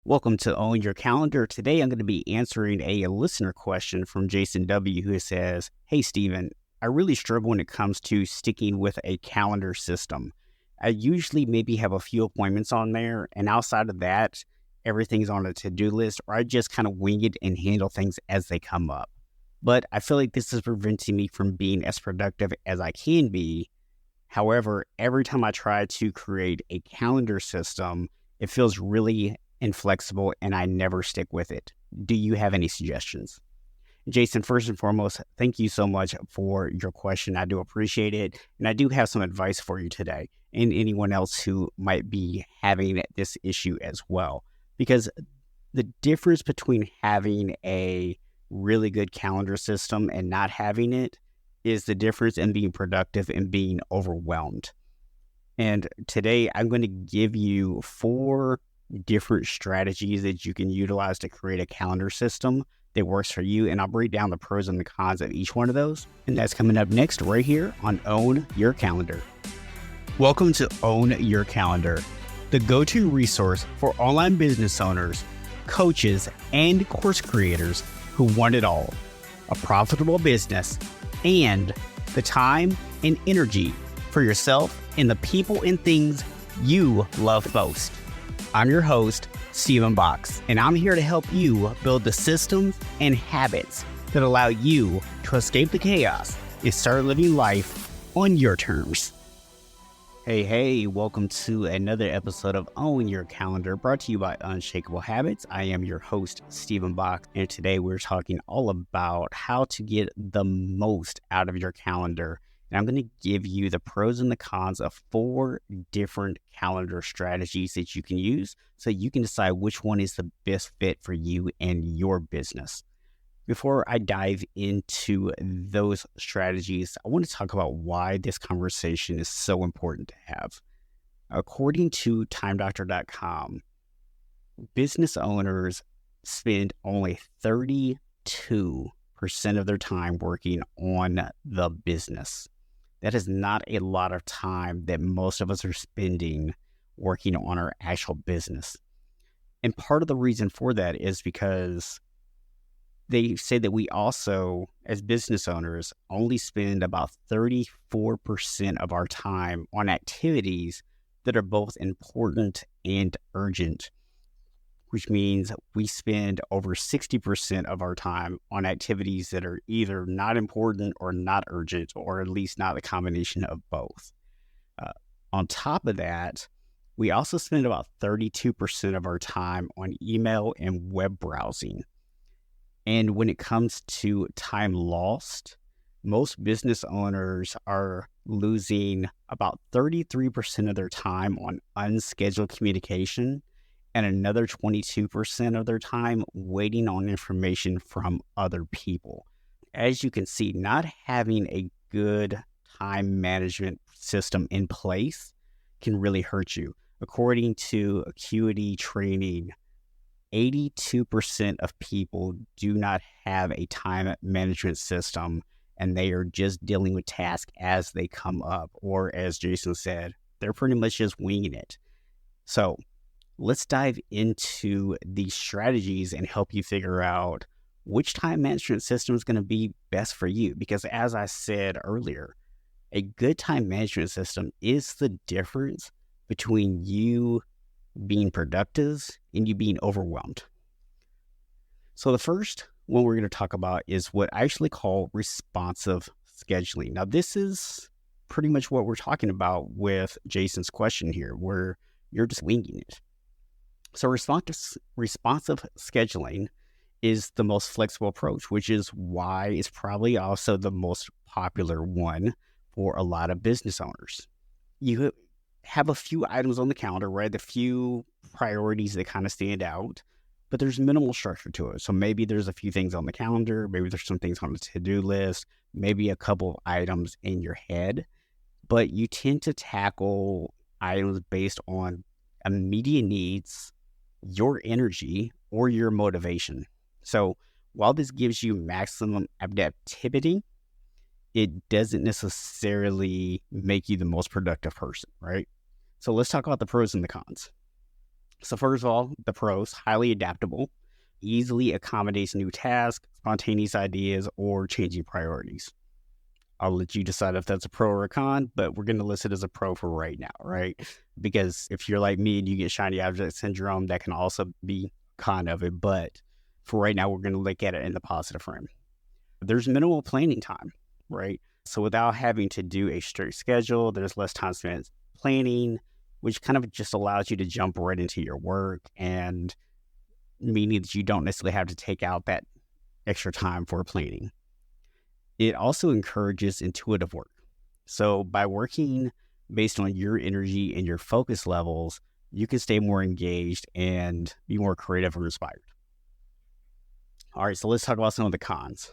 Welcome to Own Your Calendar. Today I'm going to be answering a listener question from Jason W. who says, "Hey Stephen, I really struggle when it comes to sticking with a calendar system. I usually maybe have a few appointments on there, and outside of that, everything's on a to-do list, or I just kind of wing it and handle things as they come up. But I feel like this is preventing me from being as productive as I can be. However, every time I try to create a calendar system, it feels really inflexible and I never stick with it. Do you have any suggestions?" Jason, first and foremost, thank you so much for your question. I do appreciate it. And I do have some advice for you today and anyone else who might be having this issue as well. Because the difference between having a really good calendar system and not having it is the difference in being productive and being overwhelmed. And today I'm going to give you 4 different strategies that you can utilize to create a calendar system that works for you. And I'll break down the pros and the cons of each one of those. And that's coming up next right here on Own Your Calendar. Welcome to Own Your Calendar, the go-to resource for online business owners, coaches, and course creators who want it all: a profitable business and the time and energy for yourself and the people and things you love most. I'm your host, Stephen Box, and I'm here to help you build the systems and habits that allow you to escape the chaos and start living life on your terms. Hey, welcome to another episode of Own Your Calendar, brought to you by Unshakable Habits. I am your host, Stephen Box, and today we're talking all about how to get the most out of your calendar. And I'm going to give you the pros and the cons of 4 different calendar strategies that you can use so you can decide which one is the best fit for you and your business. Before I dive into those strategies, I want to talk about why this conversation is so important to have. According to timedoctor.com, business owners spend only 32% of their time working on the business. That is not a lot of time that most of us are spending working on our actual business. And part of the reason for that is because they say that we also, as business owners, only spend about 34% of our time on activities that are both important and urgent, which means we spend over 60% of our time on activities that are either not important or not urgent, or at least not a combination of both. On top of that, we also spend about 32% of our time on email and web browsing. And when it comes to time lost, most business owners are losing about 33% of their time on unscheduled communication, and another 22% of their time waiting on information from other people. As you can see, not having a good time management system in place can really hurt you. According to Acuity Training, 82% of people do not have a time management system, and they are just dealing with tasks as they come up, or as Jason said, they're pretty much just winging it. So let's dive into these strategies and help you figure out which time management system is going to be best for you. Because as I said earlier, a good time management system is the difference between you being productive and you being overwhelmed. So the first one we're going to talk about is what I actually call responsive scheduling. Now, this is pretty much what we're talking about with Jason's question here, where you're just winging it. So responsive scheduling is the most flexible approach, which is why it's probably also the most popular one for a lot of business owners. You have a few items on the calendar, right? A few priorities that kind of stand out, but there's minimal structure to it. So maybe there's a few things on the calendar, maybe there's some things on the to-do list, maybe a couple of items in your head, but you tend to tackle items based on immediate needs, your energy, or your motivation. So while this gives you maximum adaptivity, it doesn't necessarily make you the most productive person, right? So let's talk about the pros and the cons. So first of all, the pros, highly adaptable, easily accommodates new tasks, spontaneous ideas, or changing priorities. I'll let you decide if that's a pro or a con, but we're going to list it as a pro for right now, right? Because if you're like me and you get shiny object syndrome, that can also be a con of it. But for right now, we're going to look at it in the positive frame. There's minimal planning time, right? So without having to do a strict schedule, there's less time spent planning, which kind of just allows you to jump right into your work, and meaning that you don't necessarily have to take out that extra time for planning. It also encourages intuitive work. So by working based on your energy and your focus levels, you can stay more engaged and be more creative and inspired. All right, so let's talk about some of the cons.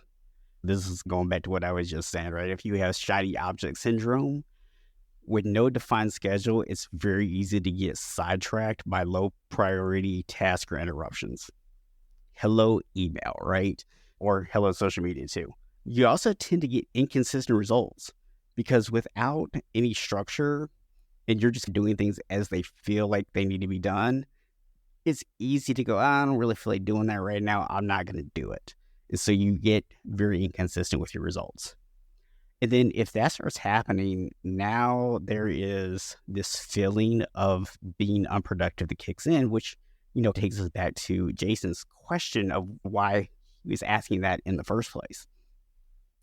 This is going back to what I was just saying, right? If you have shiny object syndrome, with no defined schedule, it's very easy to get sidetracked by low priority tasks or interruptions. Hello email, right? Or hello social media too. You also tend to get inconsistent results because without any structure and you're just doing things as they feel like they need to be done, it's easy to go, I don't really feel like doing that right now. I'm not going to do it. And so you get very inconsistent with your results. And then if that starts happening, now there is this feeling of being unproductive that kicks in, which, takes us back to Jason's question of why he was asking that in the first place.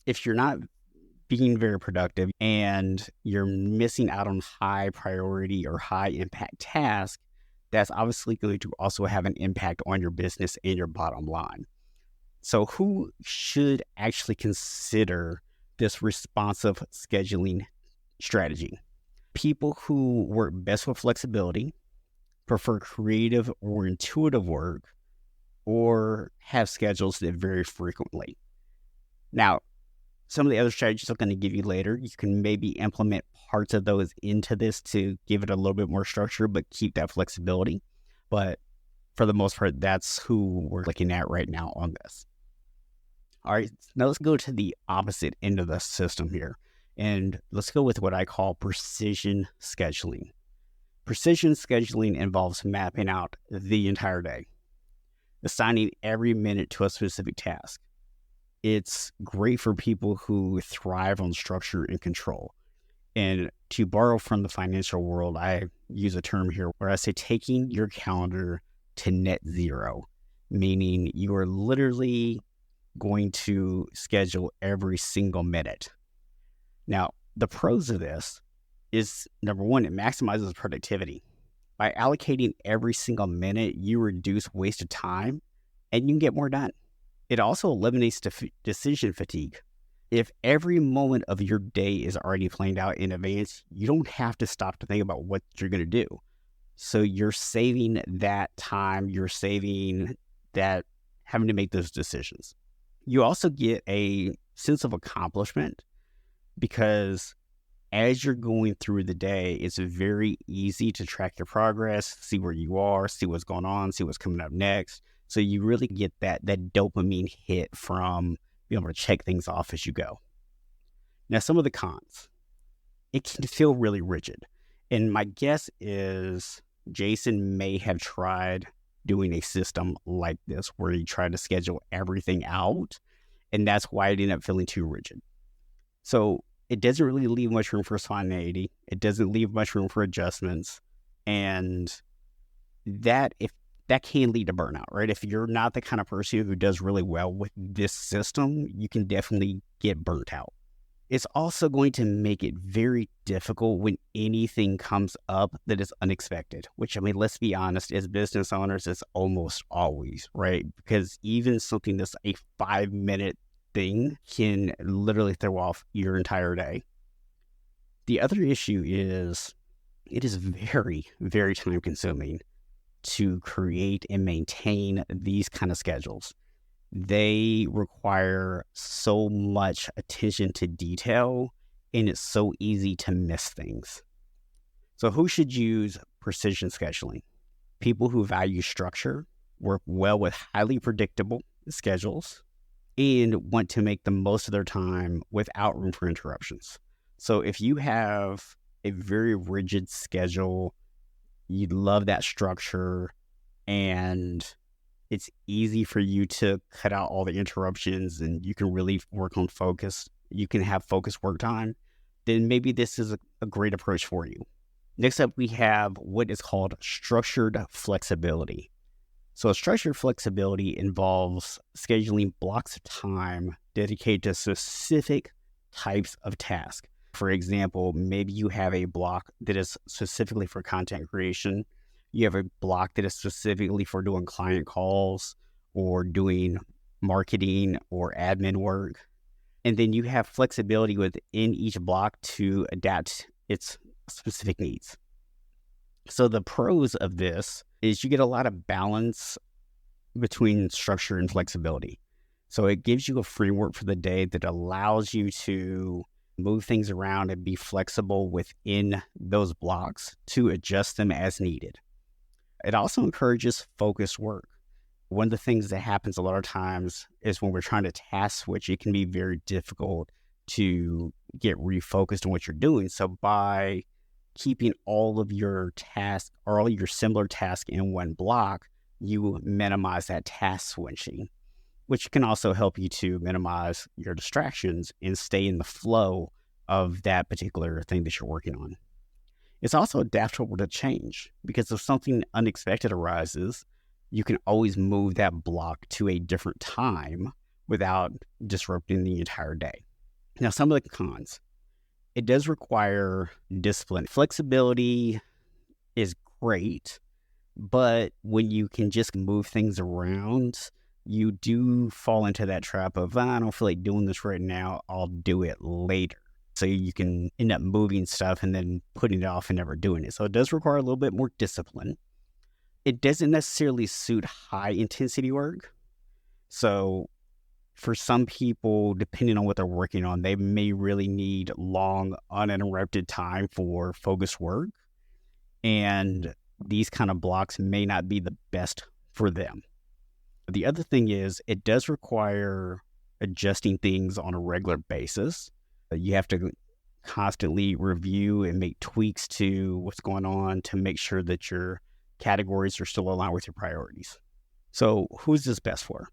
If you're not being very productive and you're missing out on high priority or high impact tasks, that's obviously going to also have an impact on your business and your bottom line. So who should actually consider this responsive scheduling strategy? People who work best with flexibility, prefer creative or intuitive work, or have schedules that vary frequently. Now, some of the other strategies I'm going to give you later, you can maybe implement parts of those into this to give it a little bit more structure, but keep that flexibility. But for the most part, that's who we're looking at right now on this. All right, now let's go to the opposite end of the system here. And let's go with what I call precision scheduling. Precision scheduling involves mapping out the entire day, assigning every minute to a specific task. It's great for people who thrive on structure and control. And to borrow from the financial world, I use a term here where I say taking your calendar to net zero, meaning you are literally going to schedule every single minute. Now, the pros of this is, number one, it maximizes productivity. By allocating every single minute, you reduce wasted time and you can get more done. It also eliminates decision fatigue. If every moment of your day is already planned out in advance, you don't have to stop to think about what you're going to do. So you're saving that time, you're saving that having to make those decisions. You also get a sense of accomplishment because as you're going through the day, it's very easy to track your progress, see where you are, see what's going on, see what's coming up next. So you really get that dopamine hit from being able to check things off as you go. Now, some of the cons. It can feel really rigid. And my guess is Jason may have tried doing a system like this where he tried to schedule everything out, and that's why it ended up feeling too rigid. So it doesn't really leave much room for spontaneity. It doesn't leave much room for adjustments. And that can lead to burnout, right? If you're not the kind of person who does really well with this system, you can definitely get burnt out. It's also going to make it very difficult when anything comes up that is unexpected, which, let's be honest, as business owners, it's almost always, right? Because even something that's a 5-minute thing can literally throw off your entire day. The other issue is it is very, very time consuming to create and maintain these kind of schedules. They require so much attention to detail, and it's so easy to miss things. So who should use precision scheduling? People who value structure, work well with highly predictable schedules, and want to make the most of their time without room for interruptions. So if you have a very rigid schedule, You love that structure, and it's easy for you to cut out all the interruptions and you can really work on focus. You can have focused work time. Then maybe this is a great approach for you. Next up, we have what is called structured flexibility. So structured flexibility involves scheduling blocks of time dedicated to specific types of tasks. For example, maybe you have a block that is specifically for content creation. You have a block that is specifically for doing client calls or doing marketing or admin work. And then you have flexibility within each block to adapt its specific needs. So the pros of this is you get a lot of balance between structure and flexibility. So it gives you a framework for the day that allows you to move things around and be flexible within those blocks to adjust them as needed. It also encourages focused work. One of the things that happens a lot of times is when we're trying to task switch, it can be very difficult to get refocused on what you're doing. So by keeping all of your tasks or all your similar tasks in one block, you minimize that task switching, which can also help you to minimize your distractions and stay in the flow of that particular thing that you're working on. It's also adaptable to change because if something unexpected arises, you can always move that block to a different time without disrupting the entire day. Now, some of the cons. It does require discipline. Flexibility is great, but when you can just move things around, you do fall into that trap of, I don't feel like doing this right now, I'll do it later. So you can end up moving stuff and then putting it off and never doing it. So it does require a little bit more discipline. It doesn't necessarily suit high intensity work. So for some people, depending on what they're working on, they may really need long, uninterrupted time for focused work. And these kind of blocks may not be the best for them. The other thing is it does require adjusting things on a regular basis. You have to constantly review and make tweaks to what's going on to make sure that your categories are still aligned with your priorities. So who's this best for?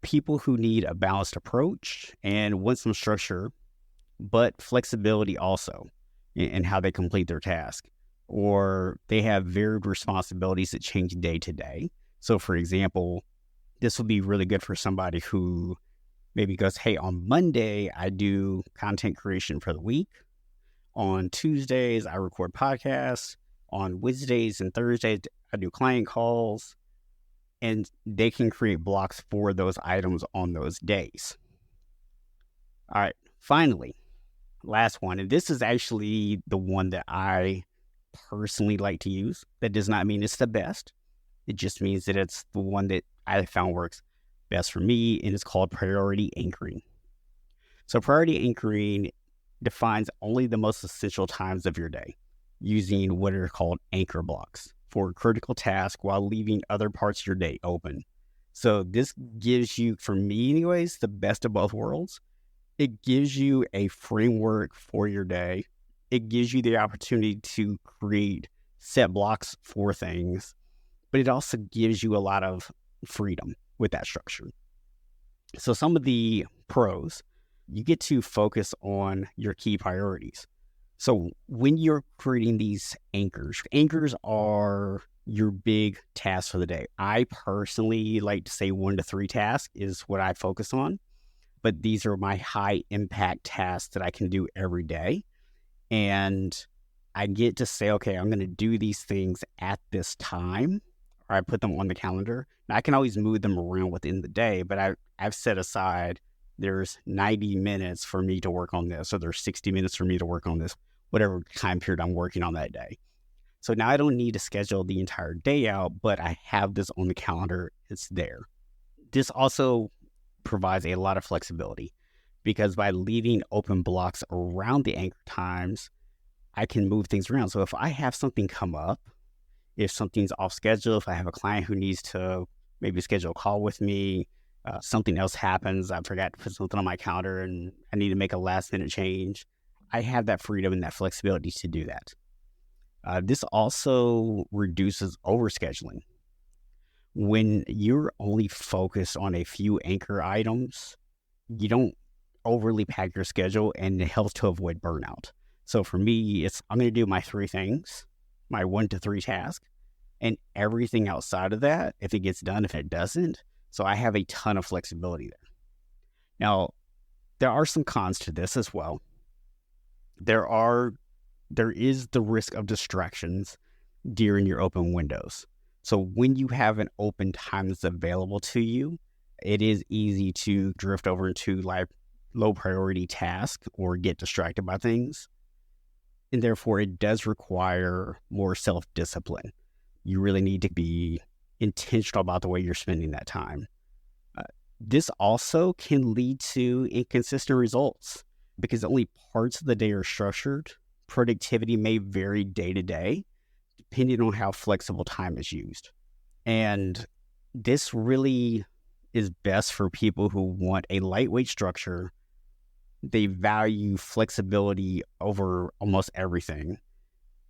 People who need a balanced approach and want some structure, but flexibility also in how they complete their task. Or they have varied responsibilities that change day to day. So for example, this would be really good for somebody who maybe goes, hey, on Monday, I do content creation for the week. On Tuesdays, I record podcasts. On Wednesdays and Thursdays, I do client calls. And they can create blocks for those items on those days. All right, finally, last one. And this is actually the one that I personally like to use. That does not mean it's the best. It just means that it's the one that I found works best for me, and it's called priority anchoring. So priority anchoring defines only the most essential times of your day using what are called anchor blocks for critical tasks while leaving other parts of your day open. So this gives you, for me anyways, the best of both worlds. It gives you a framework for your day. It gives you the opportunity to create set blocks for things, but it also gives you a lot of freedom with that structure. So some of the pros, you get to focus on your key priorities. So when you're creating these anchors are your big tasks for the day. I personally like to say 1 to 3 tasks is what I focus on, but these are my high impact tasks that I can do every day. And I get to say, okay, I'm going to do these things at this time, or I put them on the calendar. Now, I can always move them around within the day, but I've set aside there's 90 minutes for me to work on this, or there's 60 minutes for me to work on this, whatever time period I'm working on that day. So now I don't need to schedule the entire day out, but I have this on the calendar. It's there. This also provides a lot of flexibility because by leaving open blocks around the anchor times, I can move things around. So if I have something come up, if something's off schedule, if I have a client who needs to maybe schedule a call with me, something else happens, I forgot to put something on my calendar and I need to make a last minute change, I have that freedom and that flexibility to do that. This also reduces overscheduling. When you're only focused on a few anchor items, you don't overly pack your schedule, and it helps to avoid burnout. So for me, I'm going to do my 3 things, my 1 to 3 tasks, and everything outside of that, if it gets done, if it doesn't. So I have a ton of flexibility there. Now, there are some cons to this as well. There is the risk of distractions during your open windows. So when you have an open time that's available to you, it is easy to drift over into like low priority tasks or get distracted by things. And therefore, it does require more self-discipline. You really need to be intentional about the way you're spending that time. This also can lead to inconsistent results because only parts of the day are structured. Productivity may vary day to day, depending on how flexible time is used. And this really is best for people who want a lightweight structure. They value flexibility over almost everything.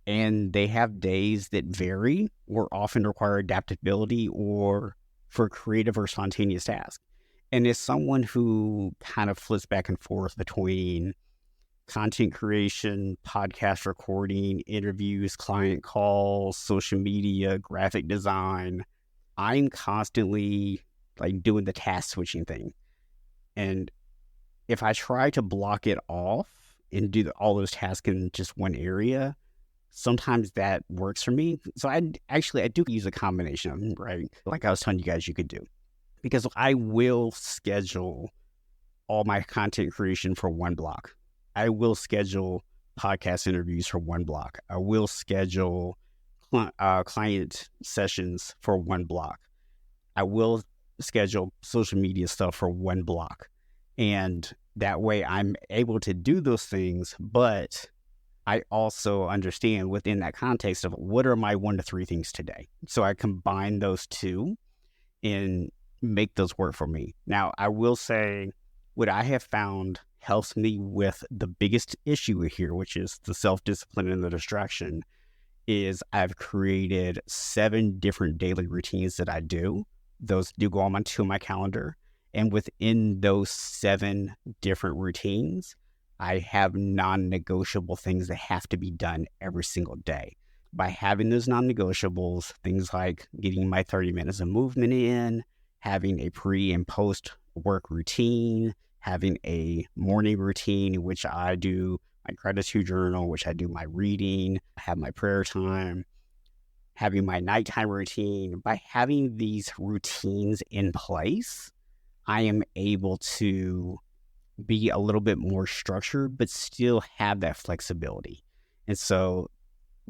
And they have days that vary or often require adaptability or for creative or spontaneous tasks. And as someone who kind of flips back and forth between content creation, podcast recording, interviews, client calls, social media, graphic design, I'm constantly like doing the task switching thing. And if I try to block it off and do all those tasks in just one area, sometimes that works for me. So I do use a combination of them, right? Like I was telling you guys you could do. Because I will schedule all my content creation for one block. I will schedule podcast interviews for one block. I will schedule client sessions for one block. I will schedule social media stuff for one block. And that way I'm able to do those things, but I also understand within that context of what are my 1 to 3 things today. So I combine those two and make those work for me. Now, I will say what I have found helps me with the biggest issue here, which is the self-discipline and the distraction, is I've created 7 different daily routines that I do. Those do go onto my calendar. And within those 7 different routines, I have non-negotiable things that have to be done every single day. By having those non-negotiables, things like getting my 30 minutes of movement in, having a pre and post work routine, having a morning routine, which I do my gratitude journal, which I do my reading, I have my prayer time, having my nighttime routine. By having these routines in place, I am able to be a little bit more structured, but still have that flexibility. And so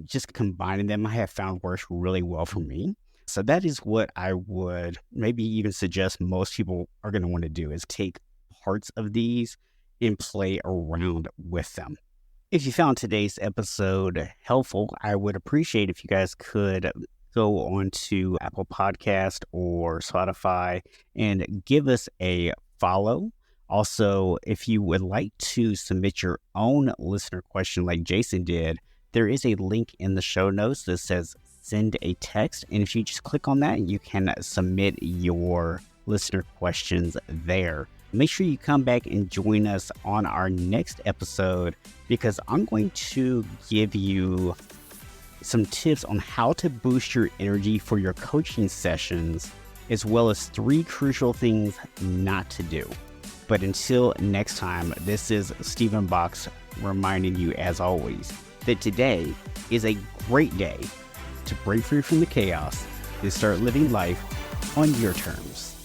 just combining them, I have found works really well for me. So that is what I would maybe even suggest most people are going to want to do, is take parts of these and play around with them. If you found today's episode helpful, I would appreciate if you guys could go on to Apple Podcast or Spotify and give us a follow. Also, if you would like to submit your own listener question like Jason did, there is a link in the show notes that says send a text. And if you just click on that, you can submit your listener questions there. Make sure you come back and join us on our next episode, because I'm going to give you some tips on how to boost your energy for your coaching sessions, as well as 3 crucial things not to do. But until next time, this is Stephen Box reminding you, as always, that today is a great day to break free from the chaos and start living life on your terms.